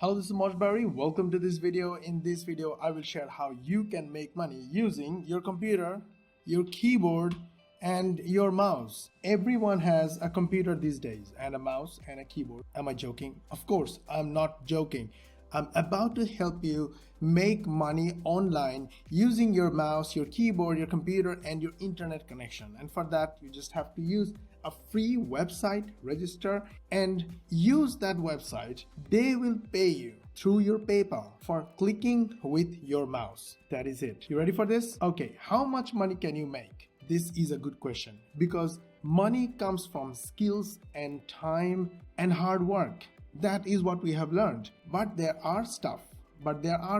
Hello, this is Mosh Bari. Welcome to this video. In this video, I will share how you can make money using your computer, your keyboard, and your mouse. Everyone has a computer these days and a mouse and a keyboard. Am I joking? Of course, I'm not joking. I'm about to help you make money online using your mouse, your keyboard, your computer, and your internet connection. And for that, you just have to use a free website, register, and use that website. They will pay you through your PayPal for clicking with your mouse. That is it. You ready for this? Okay, how much money can you make? This is a good question because money comes from skills and time and hard work. That is what we have learned. But there are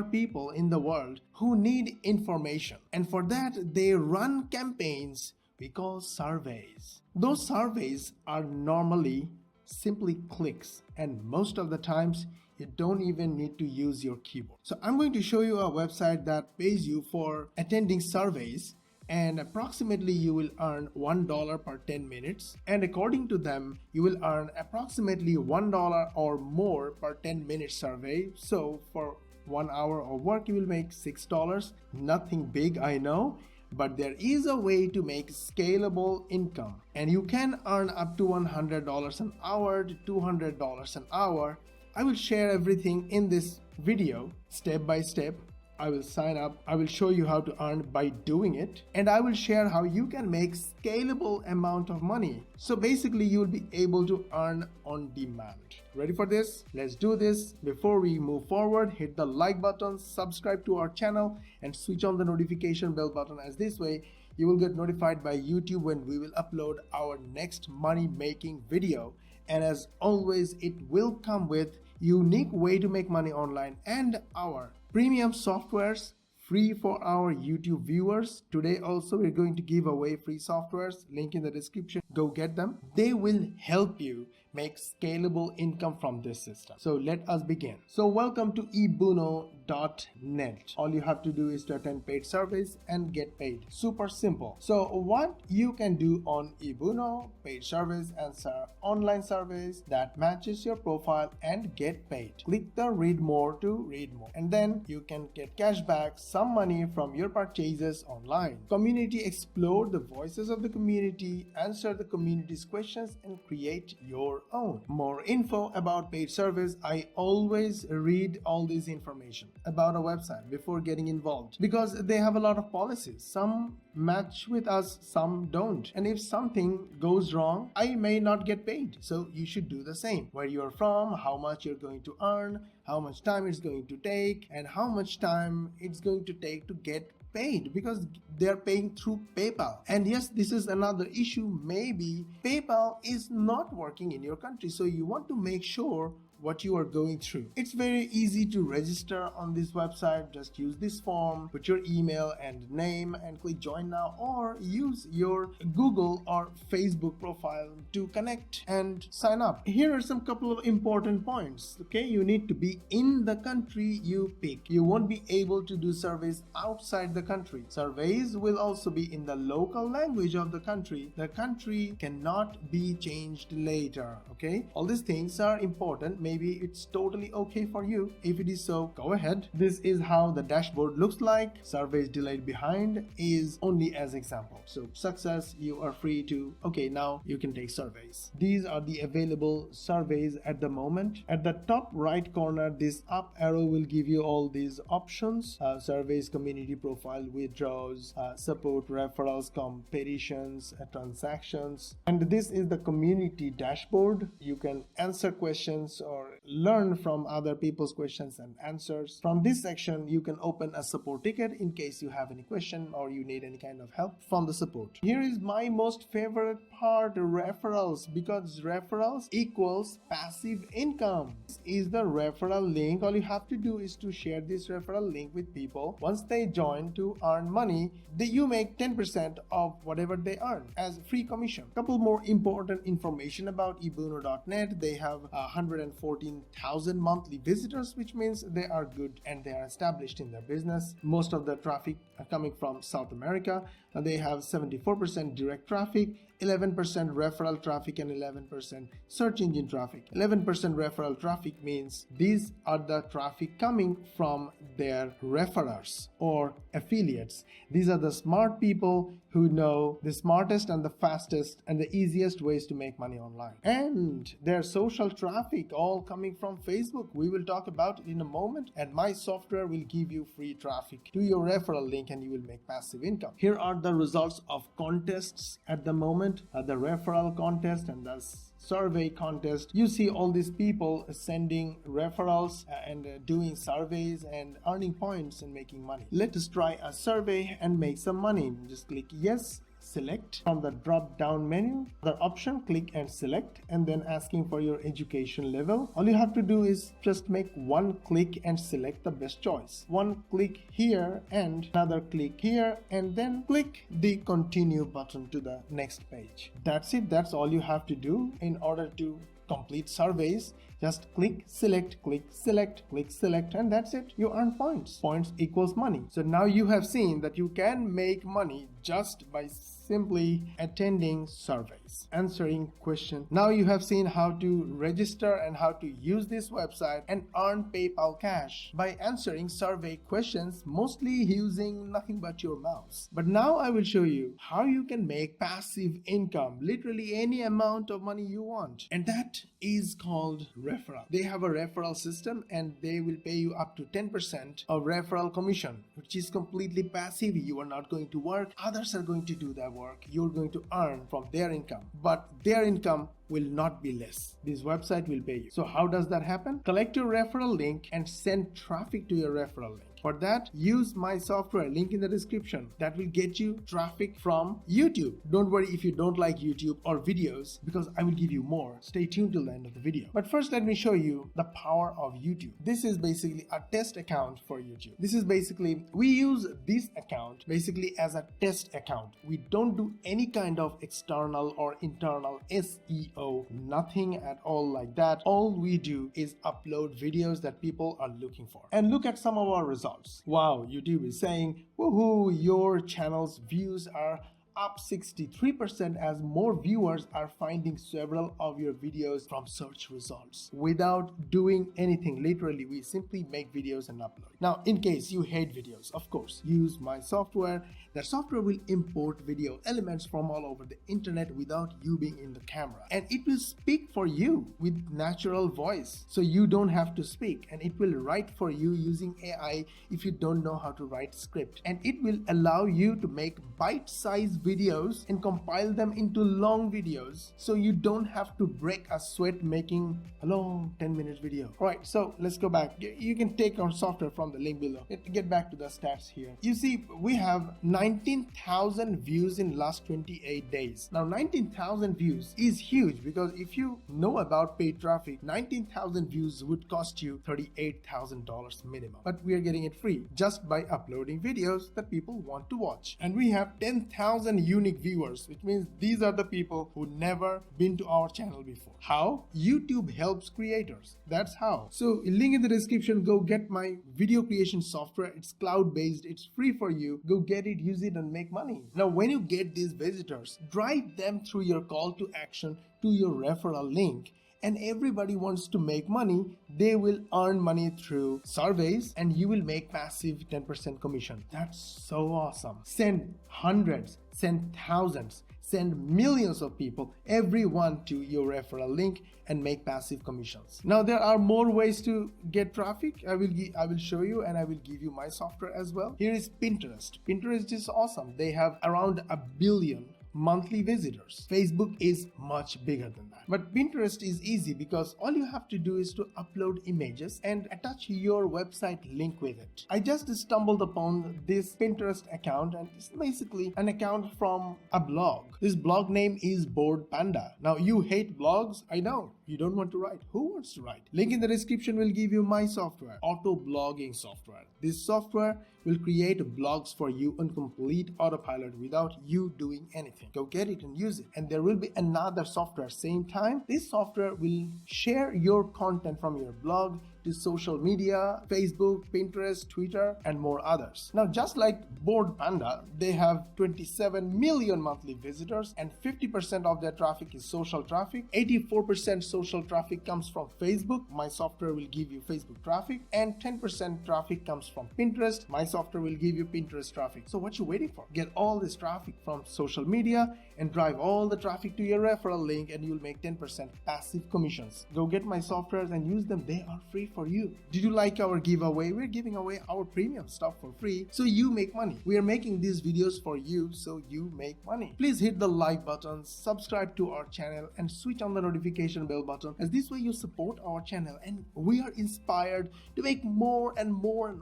people in the world who need information. And for that, they run campaigns we call surveys. Those surveys are normally simply clicks. And most of the times, you don't even need to use your keyboard. So I'm going to show you a website that pays you for attending surveys, and approximately you will earn $1 per 10 minutes, and according to them you will earn approximately $1 or more per 10-minute survey. So for 1 hour of work you will make $6. Nothing big, I know, but there is a way to make scalable income, and you can earn up to $100 an hour to $200 an hour. I will share everything in this video step by step. I will sign up, I will show you how to earn by doing it, and I will share how you can make scalable amount of money. So basically you will be able to earn on demand. Ready for this? Let's do this. Before we move forward, hit the like button, subscribe to our channel, and switch on the notification bell button, as this way you will get notified by YouTube when we will upload our next money making video. And as always, it will come with unique way to make money online and our premium softwares free for our YouTube viewers. Today also we're going to give away free softwares, link in the description. Go get them. They will help you make scalable income from this system. So let us begin. So welcome to ebuno.net. All you have to do is to attend paid surveys and get paid. Super simple. So what you can do on ebuno, paid surveys, answer online surveys that matches your profile and get paid. Click the read more to read more, and then you can get cash back, some money from your purchases online. Community, explore the voices of the community, answer the community's questions, and create your own. More info about paid service. I always read all this information about a website before getting involved because they have a lot of policies. Some match with us, some don't. And if something goes wrong, I may not get paid. So you should do the same. Where you're from, how much you're going to earn, how much time it's going to take, and how much time it's going to take to get paid, because they're paying through PayPal. And yes, this is another issue. Maybe PayPal is not working in your country, so you want to make sure what you are going through. It's very easy to register on this website. Just use this form, put your email and name, and click join now, or use your Google or Facebook profile to connect and sign up. Here are some couple of important points. Okay, you need to be in the country you pick. You won't be able to do surveys outside the country. Surveys will also be in the local language of the country. The country cannot be changed later. Okay, all these things are important. Maybe it's totally okay for you. If it is so, go ahead. This is how the dashboard looks like. Surveys delayed behind is only as example. So success, you are free to, okay, now you can take surveys. These are the available surveys at the moment. At the top right corner, this up arrow will give you all these options: surveys, community profile, withdraws, support, referrals, competitions, transactions. And this is the community dashboard. You can answer questions or learn from other people's questions and answers. From this section, you can open a support ticket in case you have any question or you need any kind of help from the support. Here is my most favorite part, referrals, because referrals equals passive income. This is the referral link. All you have to do is to share this referral link with people. Once they join to earn money, you make 10% of whatever they earn as free commission. Couple more important information about ebuno.net. They have 140 14,000 monthly visitors, which means they are good and they are established in their business. Most of the traffic are coming from South America. They have 74% direct traffic, 11% referral traffic, and 11% search engine traffic. 11% referral traffic means these are the traffic coming from their referrers or affiliates. These are the smart people who know the smartest and the fastest and the easiest ways to make money online. And their social traffic all coming from Facebook. We will talk about it in a moment, and my software will give you free traffic to your referral link and you will make passive income. Here are the results of contests at the moment, the referral contest and the survey contest. You see all these people sending referrals and doing surveys and earning points and making money. Let us try a survey and make some money. Just click yes, select from the drop down menu, the option, click and select, and then asking for your education level. All you have to do is just make one click and select the best choice. One click here and another click here, and then click the continue button to the next page. That's it. That's all you have to do in order to complete surveys. Just click, select, and that's it. You earn points. Points equals money. So now you have seen that you can make money just by simply attending surveys, answering questions. Now you have seen how to register and how to use this website and earn PayPal cash by answering survey questions, mostly using nothing but your mouse. But now I will show you how you can make passive income, literally any amount of money you want. And that is called referral. They have a referral system and they will pay you up to 10% of referral commission, which is completely passive. You are not going to work. Others are going to do that work. You're going to earn from their income, but their income will not be less. This website will pay you. So how does that happen? Collect your referral link and send traffic to your referral link. For that, use my software, link in the description. That will get you traffic from YouTube. Don't worry if you don't like YouTube or videos, because I will give you more. Stay tuned till the end of the video. But first, let me show you the power of YouTube. This is basically a test account for YouTube. This is basically, we use this account basically as a test account. We don't do any kind of external or internal SEO, nothing at all like that. All we do is upload videos that people are looking for. And look at some of our results. Wow, YouTube is saying, woohoo, your channel's views are up 63% as more viewers are finding several of your videos from search results without doing anything. Literally, we simply make videos and upload. Now, in case you hate videos, of course, use my software. The software will import video elements from all over the internet without you being in the camera, and it will speak for you with natural voice, so you don't have to speak, and it will write for you using AI if you don't know how to write script, and it will allow you to make bite-sized videos and compile them into long videos, so you don't have to break a sweat making a long 10-minute video. All right, so let's go back. You can take our software from the link below. Get back to the stats here. You see, we have 19,000 views in last 28 days. Now 19,000 views is huge, because if you know about paid traffic, 19,000 views would cost you $38,000 minimum, but we are getting it free just by uploading videos that people want to watch. And we have 10,000 unique viewers, which means these are the people who never been to our channel before. How? YouTube helps creators. That's how. So link in the description. Go get my video creation software. It's cloud-based. It's free for you. Go get it, use it, and make money. Now, when you get these visitors, drive them through your call to action to your referral link. And everybody wants to make money. They will earn money through surveys, and you will make passive 10% commission. That's so awesome. Send hundreds, send thousands, send millions of people, everyone to your referral link, and make passive commissions. Now there are more ways to get traffic. I will show you, and I will give you my software as well. Here is Pinterest. Pinterest is awesome. They have around 1 billion monthly visitors. Facebook is much bigger than that. But Pinterest is easy, because all you have to do is to upload images and attach your website link with it. I just stumbled upon this Pinterest account, and it's basically an account from a blog. This blog name is Bored Panda. Now you hate blogs, I know. You don't want to write. Who wants to write? Link in the description will give you my software, auto blogging software. This software will create blogs for you on complete autopilot without you doing anything. Go get it and use it. And there will be another software same time. This software will share your content from your blog to social media, Facebook, Pinterest, Twitter, and more others. Now, just like Bored Panda, they have 27 million monthly visitors and 50% of their traffic is social traffic. 84% social traffic comes from Facebook. My software will give you Facebook traffic, and 10% traffic comes from Pinterest. My software will give you Pinterest traffic. So what you waiting for? Get all this traffic from social media and drive all the traffic to your referral link, and you'll make 10% passive commissions. Go get my softwares and use them. They are free for you. Did you like our giveaway? We're giving away our premium stuff for free so you make money. We are making these videos for you so you make money. Please hit the like button, subscribe to our channel, and switch on the notification bell button, as this way you support our channel and we are inspired to make more and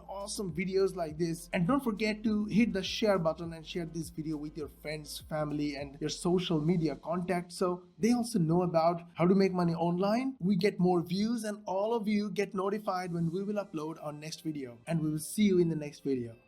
awesome videos like this. And don't forget to hit the share button and share this video with your friends, family, and your social media contacts so they also know about how to make money online. We get more views and all of you get notified when we will upload our next video, and we will see you in the next video.